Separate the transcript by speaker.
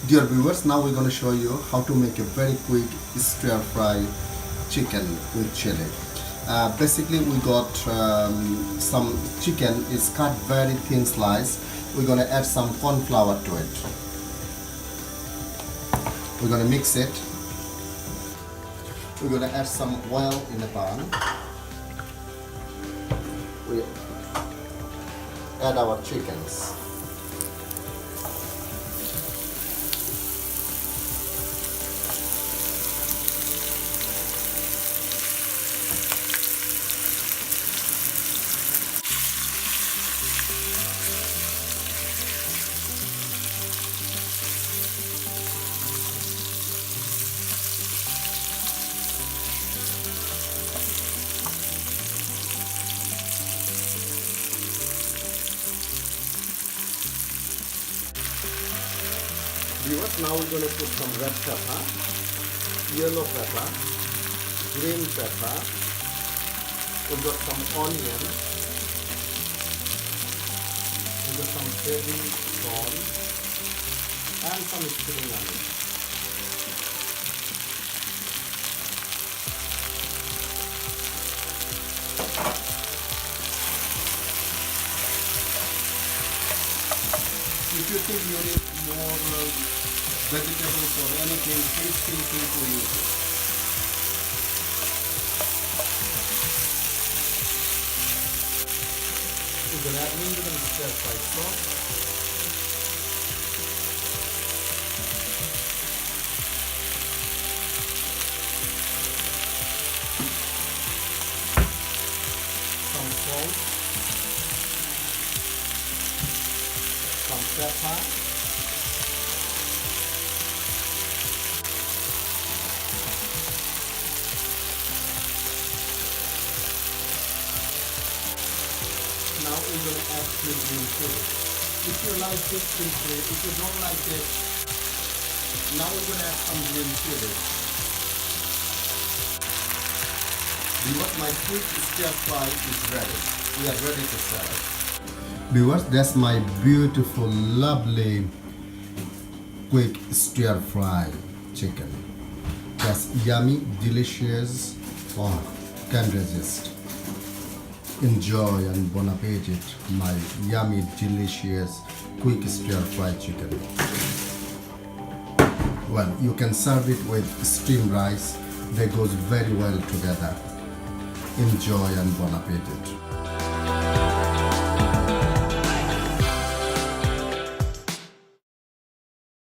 Speaker 1: Dear viewers, now we're going to show you how to make a very quick stir fry chicken with chili. Basically, we got some chicken is cut very thin slice. We're going to add some corn flour to it. We're going to mix it. We're going to add some oil in the pan. We add our chickens. Viewers, now we're going to put some red pepper, yellow pepper, green pepper. We've got some onion. We've got some baby corn and some spring onion. If you think you need more vegetables or anything, please feel free to use it. We're going to add a little bit of stir fry sauce. Some salt. Some pepper. Now we're going to add green chili. If you like it, feel free. If you don't like it, now we're going to add some green chili. Viewers, my quick stir fry is ready. We are ready to serve. Viewers, that's my beautiful, lovely, quick stir fry chicken. That's yummy, delicious. Oh, can't resist. Enjoy and bon appetit, my yummy, delicious, quick stir fried chicken. Well, you can serve it with steamed rice. They goes very well together. Enjoy and bon appetit.